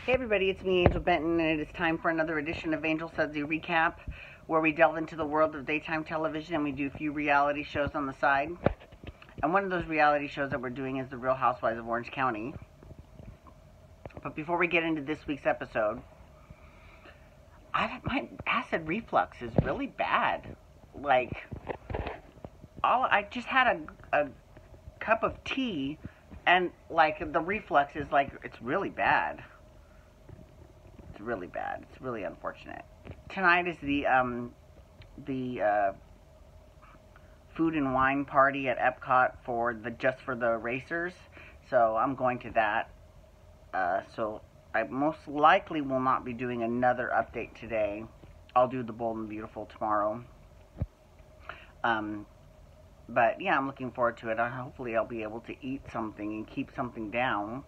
Hey everybody, it's me, Angel Benton, and it is time for another edition of Angel Sudsy Recap, where we delve into the world of daytime television and we do a few reality shows on the side. And one of those reality shows that we're doing is The Real Housewives of Orange County. But before we get into this week's episode, my acid reflux is really bad. Like, I just had a cup of tea, and like the reflux is like, it's really bad. Really bad. It's really unfortunate. Tonight is the food and wine party at Epcot for the racers. So I'm going to that. So I most likely will not be doing another update today. I'll do the Bold and Beautiful tomorrow. But yeah, I'm looking forward to it. Hopefully I'll be able to eat something and keep something down.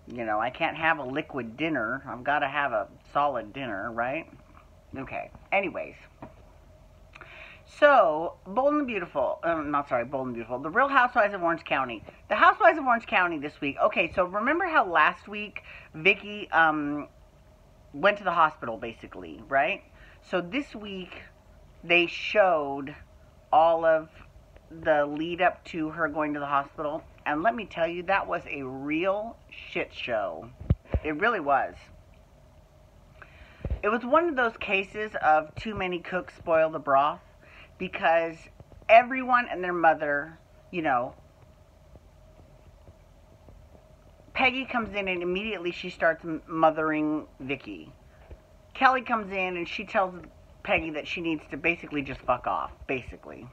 You know, I can't have a liquid dinner. I've got to have a solid dinner, right? Okay. Anyways. So, Bold and Beautiful. Bold and Beautiful. The Real Housewives of Orange County. The Housewives of Orange County this week. Okay, so remember how last week Vicki went to the hospital, basically, right? So this week they showed all of the lead up to her going to the hospital. And let me tell you, that was a real shit show. It really was. It was one of those cases of too many cooks spoil the broth, because everyone and their mother, you know, Peggy comes in and immediately she starts mothering Vicki. Kelly comes in and she tells Peggy that she needs to basically just fuck off, basically.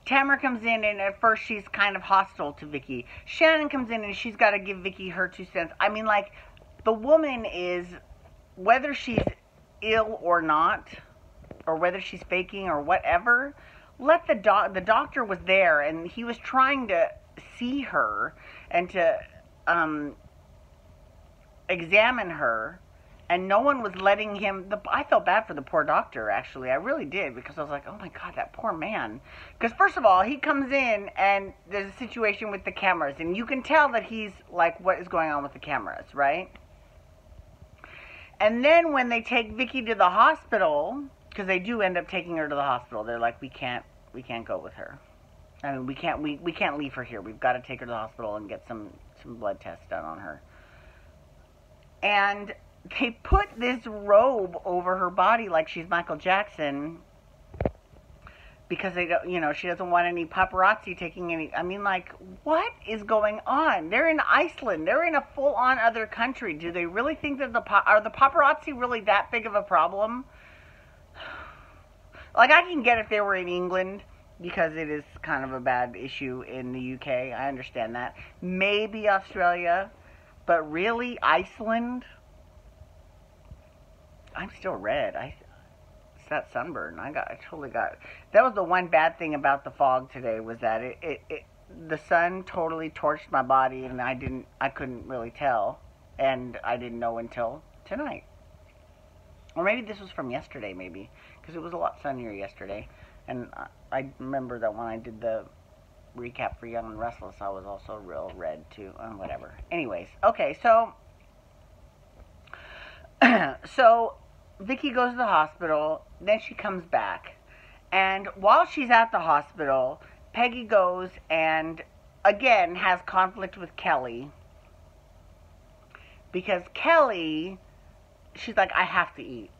Tamara comes in, and at first she's kind of hostile to Vicki. Shannon comes in, and she's got to give Vicki her 2 cents. I mean, like, the woman is, whether she's ill or not, or whether she's faking or whatever, the doctor was there, and he was trying to see her and to examine her. And no one was letting him. I felt bad for the poor doctor, actually. I really did, because I was like, oh my God, that poor man. Because first of all, he comes in and there's a situation with the cameras. And you can tell that he's like, what is going on with the cameras, right? And then when they take Vicki to the hospital, because they do end up taking her to the hospital. They're like, we can't go with her. I mean, we can't leave her here. We've got to take her to the hospital and get some blood tests done on her. And they put this robe over her body like she's Michael Jackson, because they don't, you know, she doesn't want any paparazzi taking any. I mean, like, what is going on? They're in Iceland. They're in a full-on other country. Do they really think that are the paparazzi really that big of a problem? Like, I can get if they were in England, because it is kind of a bad issue in the UK. I understand that. Maybe Australia, but really Iceland? I'm still red. It's that sunburn. I totally got it. That was the one bad thing about the fog today, was that the sun totally torched my body, and I couldn't really tell, and I didn't know until tonight. Or maybe this was from yesterday, maybe, because it was a lot sunnier yesterday. And I remember that when I did the recap for Young and Restless, I was also real red too. Whatever. Anyways, okay, so so Vicki goes to the hospital, then she comes back. And while she's at the hospital, Peggy goes and, again, has conflict with Kelly. Because Kelly, she's like, I have to eat.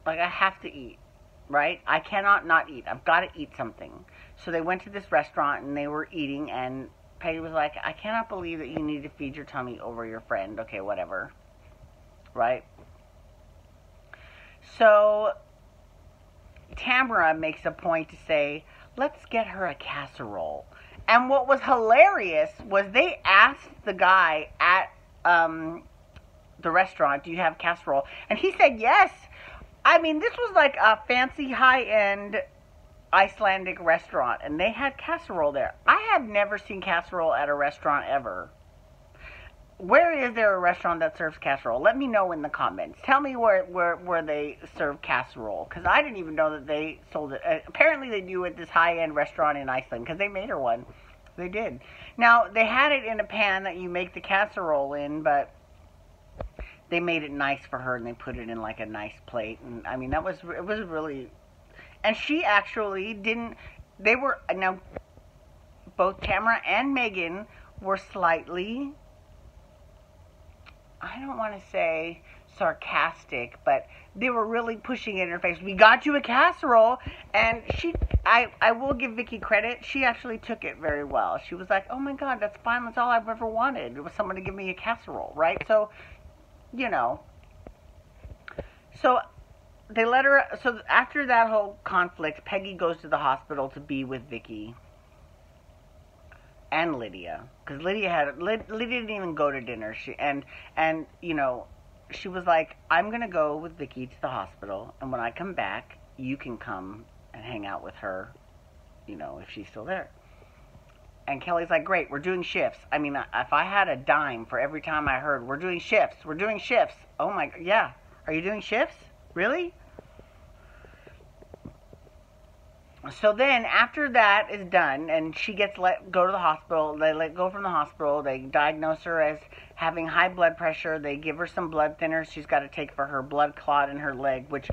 Like, I have to eat, right? I cannot not eat. I've got to eat something. So they went to this restaurant, and they were eating, and Peggy was like, I cannot believe that you need to feed your tummy over your friend. Okay, whatever. Right? So Tamara makes a point to say, let's get her a casserole. And what was hilarious was they asked the guy at the restaurant, do you have casserole? And he said yes. I mean, this was like a fancy high-end Icelandic restaurant, and they had casserole there. I have never seen casserole at a restaurant ever. Where is there a restaurant that serves casserole? Let me know in the comments. Tell me where they serve casserole, because I didn't even know that they sold it. Apparently they do at this high-end restaurant in Iceland, because they made her one. They did. Now, they had it in a pan that you make the casserole in, but they made it nice for her and they put it in like a nice plate. And I mean, it was really, and she actually didn't, they were, now both Tamara and Megan were slightly, I don't want to say sarcastic, but they were really pushing it in her face. We got you a casserole. And I will give Vicki credit. She actually took it very well. She was like, oh my God, that's fine. That's all I've ever wanted. It was someone to give me a casserole, right? So, you know. So they let her, so after that whole conflict, Peggy goes to the hospital to be with Vicki and Lydia, because Lydia didn't even go to dinner. And you know, she was like, I'm gonna go with Vicki to the hospital, and when I come back, you can come and hang out with her, you know, if she's still there. And Kelly's like, great, we're doing shifts. I mean, if I had a dime for every time I heard, we're doing shifts. Oh my, yeah. Are you doing shifts? Really? So then, after that is done, and she gets let go to the hospital, they let go from the hospital, they diagnose her as having high blood pressure, they give her some blood thinners she's got to take for her blood clot in her leg, which,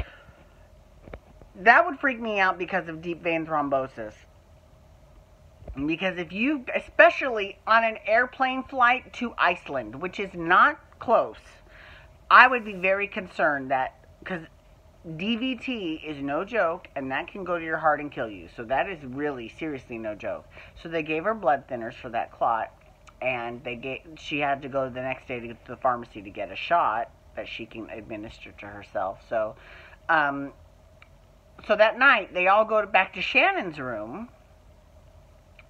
that would freak me out because of deep vein thrombosis. Because if you, especially on an airplane flight to Iceland, which is not close, I would be very concerned that, because DVT is no joke, and that can go to your heart and kill you. So that is really, seriously no joke. So they gave her blood thinners for that clot, and she had to go the next day to the pharmacy to get a shot that she can administer to herself. So, so that night, they all go back to Shannon's room.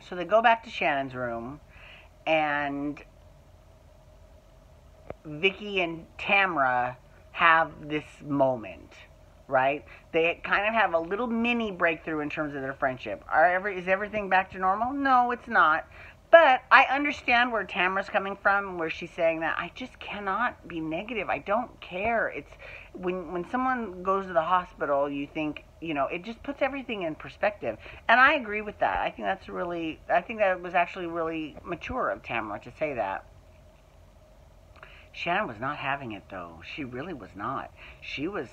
So they go back to Shannon's room, and Vicki and Tamara have this moment, right? They kind of have a little mini breakthrough in terms of their friendship. Is everything back to normal? No, it's not. But I understand where Tamara's coming from, where she's saying that I just cannot be negative. I don't care. It's when someone goes to the hospital, you think, you know, it just puts everything in perspective. And I agree with that. I think that was actually really mature of Tamara to say that. Shannon was not having it, though. She really was not. She was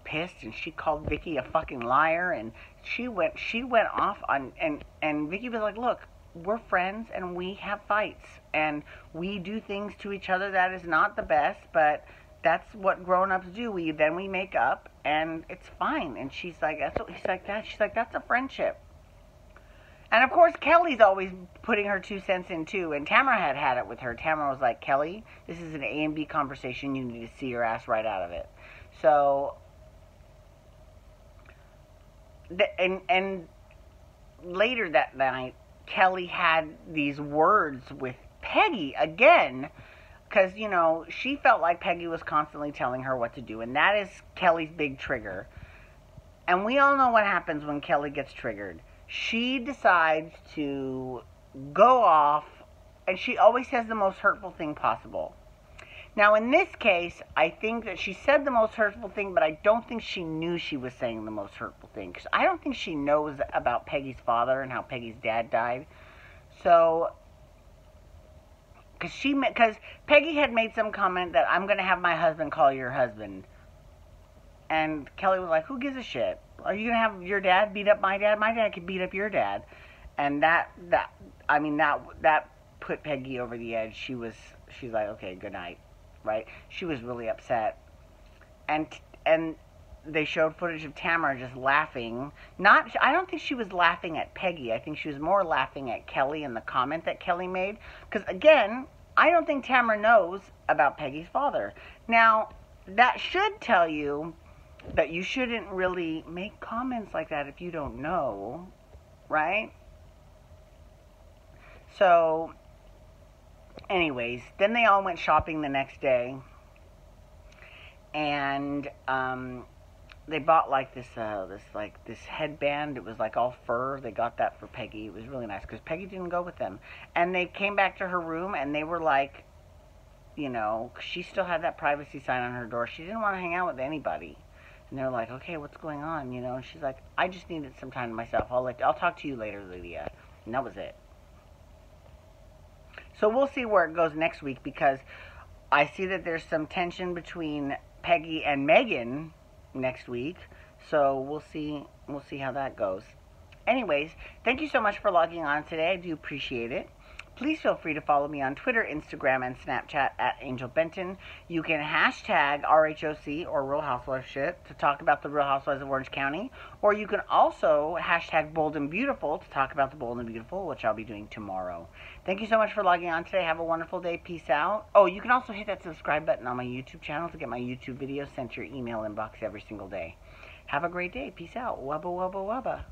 pissed, and she called Vicki a fucking liar, and she went off on, and Vicki was like, look, we're friends, and we have fights, and we do things to each other that is not the best, but that's what grown-ups do. We make up, and it's fine. And she's like, she's like, that's a friendship. And of course, Kelly's always putting her 2 cents in too. And Tamara had it with her. Tamara was like, Kelly, this is an A and B conversation. You need to see your ass right out of it. So, and later that night, Kelly had these words with Peggy again, because, you know, she felt like Peggy was constantly telling her what to do, and that is Kelly's big trigger. And we all know what happens when Kelly gets triggered. She decides to go off, and she always says the most hurtful thing possible. Now, in this case, I think that she said the most hurtful thing, but I don't think she knew she was saying the most hurtful thing. Because I don't think she knows about Peggy's father and how Peggy's dad died. So, because Peggy had made some comment that I'm going to have my husband call your husband. And Kelly was like, who gives a shit? Are you going to have your dad beat up my dad? My dad could beat up your dad. And that put Peggy over the edge. She's like, okay, good night. Right? She was really upset. And they showed footage of Tamara just laughing. I don't think she was laughing at Peggy. I think she was more laughing at Kelly and the comment that Kelly made. Because, again, I don't think Tamara knows about Peggy's father. Now, that should tell you that you shouldn't really make comments like that if you don't know. Right? So, anyways, then they all went shopping the next day, and they bought like this headband. It was like all fur. They got that for Peggy. It was really nice because Peggy didn't go with them. And they came back to her room, and they were like, you know, she still had that privacy sign on her door. She didn't want to hang out with anybody. And they're like, okay, what's going on? You know, and she's like, I just needed some time to myself. I'll talk to you later, Lydia. And that was it. So we'll see where it goes next week, because I see that there's some tension between Peggy and Megan next week, so we'll see how that goes. Anyways, thank you so much for logging on today. I do appreciate it. Please feel free to follow me on Twitter, Instagram, and Snapchat at Angel Benton. You can hashtag RHOC or Real Housewives Shit to talk about the Real Housewives of Orange County. Or you can also hashtag Bold and Beautiful to talk about the Bold and Beautiful, which I'll be doing tomorrow. Thank you so much for logging on today. Have a wonderful day. Peace out. Oh, you can also hit that subscribe button on my YouTube channel to get my YouTube videos sent to your email inbox every single day. Have a great day. Peace out. Wubba, wubba, wubba.